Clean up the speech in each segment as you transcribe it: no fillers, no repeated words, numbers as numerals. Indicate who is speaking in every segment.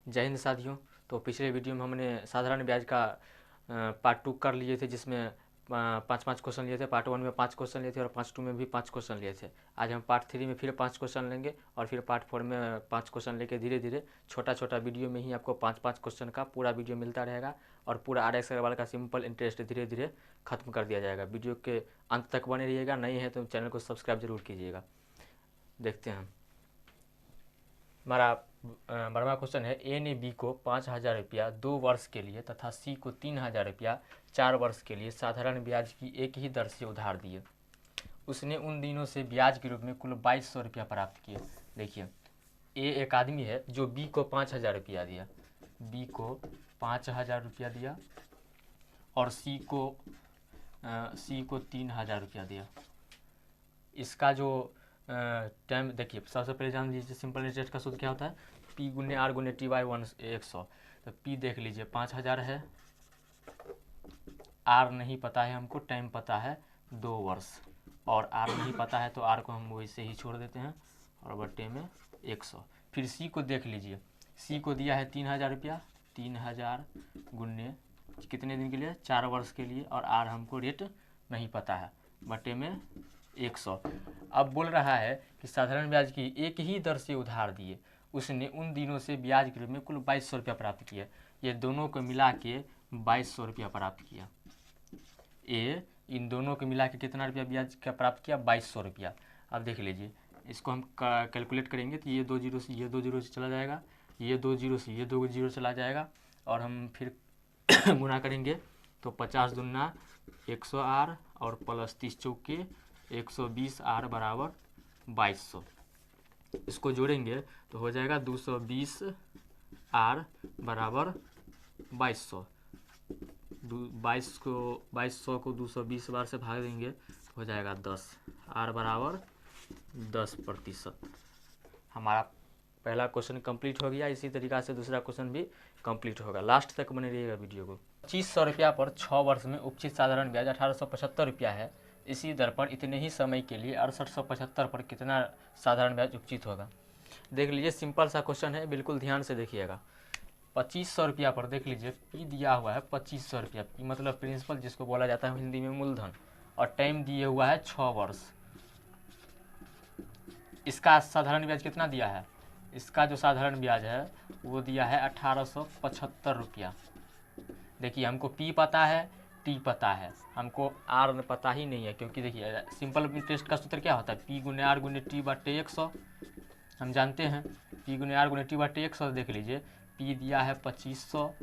Speaker 1: जय हिंद साथियों। तो पिछले वीडियो में हमने साधारण ब्याज का पार्ट 2 कर लिए थे, जिसमें 5-5 क्वेश्चन लिए थे। पार्ट 1 में 5 क्वेश्चन लिए थे और पार्ट 2 में भी 5 क्वेश्चन लिए थे। आज हम पार्ट 3 में फिर 5 क्वेश्चन लेंगे और फिर पार्ट 4 में 5 क्वेश्चन लेके धीरे धीरे छोटा छोटा वीडियो में ही आपको 5-5 क्वेश्चन का पूरा वीडियो मिलता रहेगा और पूरा RX अग्रवाल का सिंपल इंटरेस्ट धीरे धीरे खत्म कर दिया जाएगा। वीडियो के अंत तक बने रहिएगा। नए हैं तो चैनल को सब्सक्राइब जरूर कीजिएगा। देखते हैं हमारा बड़ा क्वेश्चन है। ए ने बी को 5,000 रुपया 2 वर्ष के लिए तथा सी को 3,000 रुपया 4 वर्ष के लिए साधारण ब्याज की एक ही दर से उधार दिए। उसने उन दिनों से ब्याज के रूप में कुल 2,200 रुपया प्राप्त किए। देखिए, ए एक आदमी है जो बी को 5,000 रुपया दिया, बी को 5,000 रुपया दिया और सी को 3,000 रुपया दिया। इसका जो टाइम देखिए, सबसे पहले जान लीजिए सिंपल इंटरेस्ट का सूत्र क्या होता है। पी गुने आर गुने टी बाई 100। तो पी देख लीजिए 5,000 है, आर नहीं पता है हमको, टाइम पता है 2 वर्ष, और आर नहीं पता है तो आर को हम वैसे ही छोड़ देते हैं और बट्टे में 100। फिर सी को देख लीजिए, सी को दिया है 3,000 रुपया, 3,000 गुने कितने दिन के लिए, 4 वर्ष के लिए, और आर हमको रेट नहीं पता है, बट्टे में 100। अब बोल रहा है कि साधारण ब्याज की एक ही दर से उधार दिए। उसने उन दिनों से ब्याज के रूप में कुल 2,200 रुपया प्राप्त किया। ये दोनों को मिला के 2,200 रुपया प्राप्त किया। ए इन दोनों को मिला के कितना रुपया ब्याज का प्राप्त किया, 2,200 रुपया। अब देख लीजिए, इसको हम कैलकुलेट करेंगे तो ये 2 जीरो से ये 2 जीरो से चला जाएगा, ये 2 जीरो से ये 2 जीरो चला जाएगा, और हम फिर गुना करेंगे तो 50 दूना 100 आर और प्लस 30 चौके 120 आर बराबर 2,200। इसको जोड़ेंगे तो हो जाएगा 220 आर बराबर 2,200। 2,200 को 220 बार से भाग देंगे तो हो जाएगा 10। आर बराबर 10%। हमारा पहला क्वेश्चन कंप्लीट हो गया। इसी तरीक़ा से दूसरा क्वेश्चन भी कंप्लीट होगा। लास्ट तक बने रहिएगा वीडियो को। 2,500 रुपया पर 6 वर्ष में उपचित साधारण ब्याज 1,875 रुपया है। इसी दर पर इतने ही समय के लिए 6,875 पर कितना साधारण ब्याज उपचित होगा। देख लीजिए, सिंपल सा क्वेश्चन है, बिल्कुल ध्यान से देखिएगा। 2,500 रुपया पर देख लीजिए, पी दिया हुआ है 2,500 रुपया, पी मतलब प्रिंसिपल जिसको बोला जाता है हिंदी में मूलधन, और टाइम दिए हुआ है 6 वर्ष। इसका साधारण ब्याज कितना दिया है, इसका जो साधारण ब्याज है वो दिया है 1,875 रुपया। देखिए, हमको पी पता है, टी पता है, हमको आर पता ही नहीं है, क्योंकि देखिए सिंपल इंटरेस्ट का सूत्र क्या होता है, पी गुने आर गुने टी बटे 100। हम जानते हैं पी गुने आर गुने टी बटे 100। देख लीजिए, पी दिया है 2,500,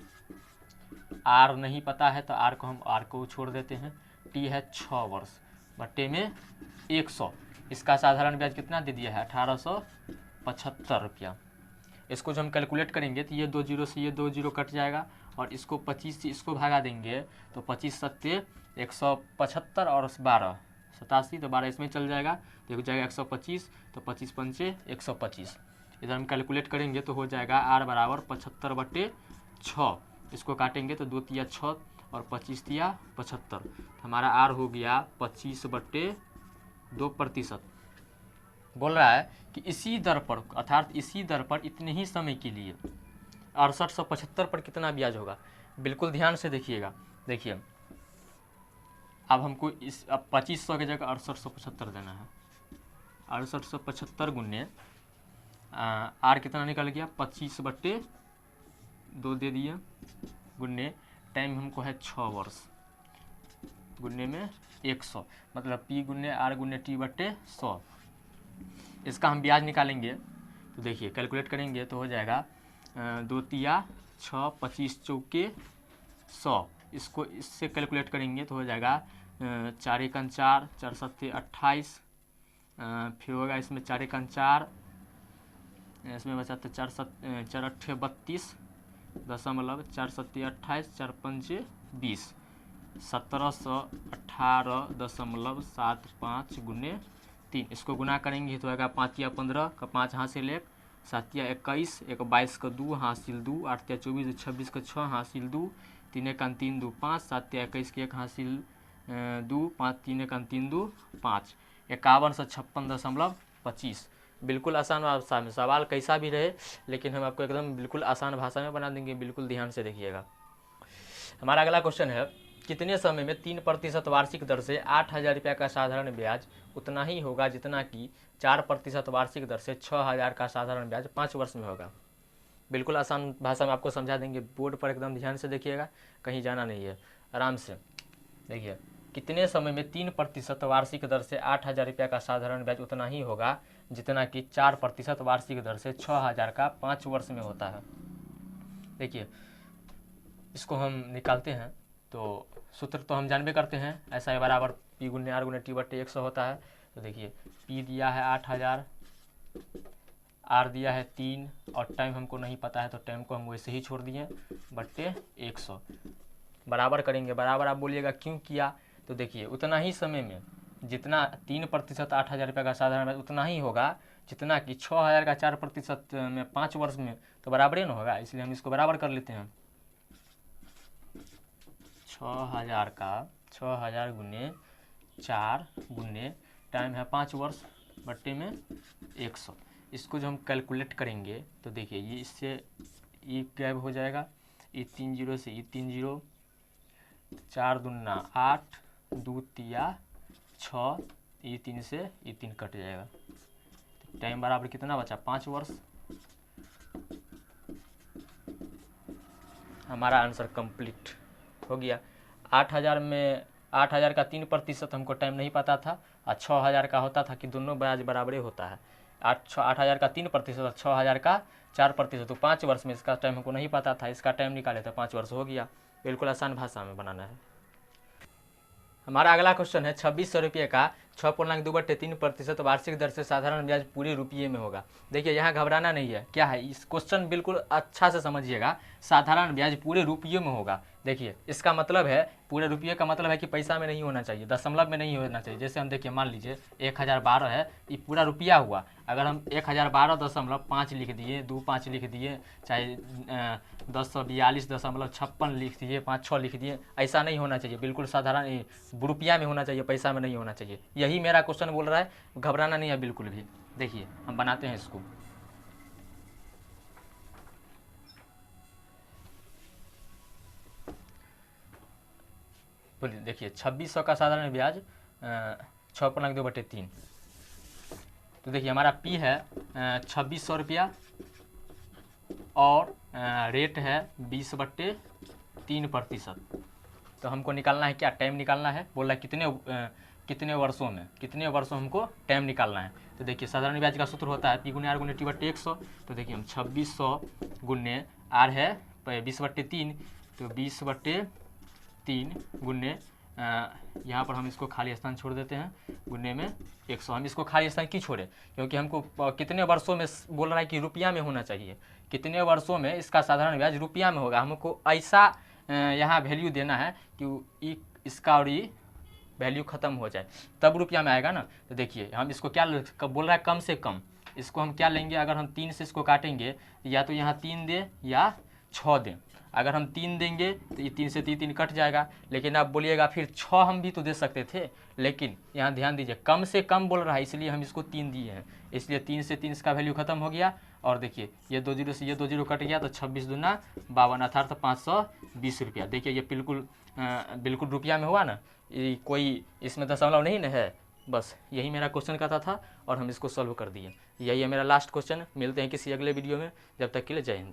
Speaker 1: आर नहीं पता है तो आर को छोड़ देते हैं, टी है 6 वर्ष बटे में 100। इसका साधारण ब्याज कितना दे दिया है, 1,875 रुपया। इसको जो हम कैलकुलेट करेंगे तो ये 2 जीरो से ये 2 जीरो कट जाएगा, और इसको 25 से इसको भागा देंगे तो 25 सत्ते 175 और 12 87, तो 12 इसमें चल जाएगा तो हो जाएगा 125, तो 25 पंचे 125। इधर हम कैलकुलेट करेंगे तो हो जाएगा आर बराबर 75 बटे 6। इसको काटेंगे तो 2 तिया 6 और 25 तिया 75। हमारा आर हो गया 25 बटे 2%। बोल रहा है कि इसी दर पर, अर्थात इसी दर पर इतने ही समय के लिए 6,875 पर कितना ब्याज होगा। बिल्कुल ध्यान से देखिएगा। देखिए, अब हमको अब 2,500 की जगह 6,875 देना है। 6,875 गुने आर कितना निकल गया, 25 बटे 2 दे दिए, गुने टाइम हमको है 6 वर्ष, गुने में 100, मतलब पी गुने आर गुने टी बटे 100। इसका हम ब्याज निकालेंगे तो देखिए कैलकुलेट करेंगे तो हो जाएगा 2 तिया 6, 25 चौके 100। इसको इससे कैलकुलेट करेंगे तो हो जाएगा 4 एकन 4, 4 सत्ते 28, फिर होगा इसमें 4 एकन 4, इसमें बचा तो 4 अट्ठे 32 दशमलव 4 सत्ते 28, 4 पंचे 20, 1,718.75 गुने 3। इसको गुना करेंगे तो आएगा 5 या 15 का 5 हासिल 1, 7 या 21, 1 22 का 2 हासिल 2, 8 या 24, 26 का 6 हासिल 2, 3 1 3 2 5, 7 या 21 के 1 हासिल 2, 5 3 1 3 2 5, 51 से 56.25 बिल्कुल आसान भाषा में, सवाल कैसा भी रहे लेकिन हम आपको एकदम बिल्कुल आसान भाषा में बना देंगे, बिल्कुल ध्यान से देखिएगा। हमारा अगला क्वेश्चन है, कितने समय में 3% वार्षिक दर से 8,000 रुपये का साधारण ब्याज उतना ही होगा जितना कि 4% वार्षिक दर से 6,000 का साधारण ब्याज 5 वर्ष में होगा। बिल्कुल आसान भाषा में आपको समझा देंगे, बोर्ड पर एकदम ध्यान से देखिएगा, कहीं जाना नहीं है, आराम से देखिए। कितने समय में 3% वार्षिक दर से 8,000 रुपये का साधारण ब्याज उतना ही होगा जितना कि 4% वार्षिक दर से 6,000 का 5 वर्ष में होता है। देखिए इसको हम निकालते हैं तो सूत्र तो हम जानबे करते हैं, ऐसा है बराबर P गुने R गुने T बट्टे 100 होता है। तो देखिए P दिया है 8,000, R दिया है 3 और टाइम हमको नहीं पता है तो टाइम को हम वैसे ही छोड़ दिए बट्टे 100, बराबर करेंगे। बराबर आप बोलिएगा क्यों किया, तो देखिए उतना ही समय में जितना 3% 8,000 रुपये का साधारण ब्याज उतना ही होगा जितना कि 6,000 का 4% में 5 वर्ष में, तो बराबर ही ना होगा, इसलिए हम इसको बराबर कर लेते हैं। 6,000 का 6,000 गुने 4 गुने टाइम है 5 वर्ष बट्टे में 100। इसको जो हम कैलकुलेट करेंगे तो देखिए ये इससे ये गायब हो जाएगा, ये 3 जीरो से ये 3 जीरो, 4 दूना 8, 2 तिया 6, ये 3 से ये 3 कट जाएगा। टाइम बराबर कितना बचा, 5 वर्ष। हमारा आंसर कंप्लीट हो गया। 8,000 में 8,000 का 3% हमको टाइम नहीं पता था और 6,000 का होता था कि दोनों ब्याज बराबर होता है। 8,000 का 3% और 6,000 का 4%, तो 5 वर्ष में इसका टाइम हमको नहीं पता था, इसका टाइम निकाले तो 5 वर्ष हो गया। बिल्कुल आसान भाषा में बनाना है। हमारा अगला क्वेश्चन है, 2,600 रुपये का 6.2/3% वार्षिक दर से साधारण ब्याज पूरे रुपये में होगा। देखिए यहाँ घबराना नहीं है, क्या है इस क्वेश्चन बिल्कुल अच्छा से समझिएगा, साधारण ब्याज पूरे रुपये में होगा। देखिए इसका मतलब है पूरे रुपये का मतलब है कि पैसा में नहीं होना चाहिए, दशमलव में नहीं होना चाहिए। जैसे हम देखिए मान लीजिए 1,012 है, ये पूरा रुपया हुआ, अगर हम 1,012.5 लिख दिए, 2.5 लिख दिए, चाहे 1042.56 लिख दिए, 5-6 लिख दिए, ऐसा नहीं होना चाहिए। बिल्कुल साधारण रुपया में होना चाहिए, पैसा में नहीं होना चाहिए। यही मेरा क्वेश्चन बोल रहा है, घबराना नहीं है बिल्कुल भी। देखिए हम बनाते हैं इसको। बोलिए देखिए 2,600 का साधारण ब्याज 6.2/3, तो देखिए हमारा P है 2,600 रुपया और रेट है 20/3%। तो हमको निकालना है क्या, टाइम निकालना है। बोल रहा है कितने वर्षों में हमको टाइम निकालना है। तो देखिए साधारण ब्याज का सूत्र होता है P गुने R गुने T बट्टे 100। तो देखिए हम 2,600 गुने R है 20/3, तो 20/3 गुने यहाँ पर हम इसको खाली स्थान छोड़ देते हैं, गुने में 100। हम इसको खाली स्थान क्यों छोड़े, क्योंकि हमको कितने वर्षों में बोल रहा है कि रुपया में होना चाहिए, कितने वर्षों में इसका साधारण ब्याज रुपया में होगा। हमको ऐसा यहाँ वैल्यू देना है कि इसका और ये वैल्यू ख़त्म हो जाए तब रुपया में आएगा ना। तो देखिए हम इसको क्या बोल रहा है, कम से कम इसको हम क्या लेंगे, अगर हम 3 से इसको काटेंगे या तो यहाँ 3 दें या 6 दें। अगर हम 3 देंगे तो ये 3 से 3 कट जाएगा, लेकिन आप बोलिएगा फिर 6 हम भी तो दे सकते थे, लेकिन यहाँ ध्यान दीजिए कम से कम बोल रहा है इसलिए हम इसको 3 दिए हैं, इसलिए 3 से 3 इसका वैल्यू ख़त्म हो गया। और देखिए ये 2 जीरो से ये 2 जीरो कट गया, तो 26 दूना 52 अर्थात 520 रुपया। देखिए ये बिल्कुल रुपया में हुआ ना, ये कोई इसमें दशमलव नहीं न है। बस यही मेरा क्वेश्चन का था और हम इसको सॉल्व कर दिए। यही है मेरा लास्ट क्वेश्चन। मिलते हैं किसी अगले वीडियो में, जब तक के लिए जय हिंद।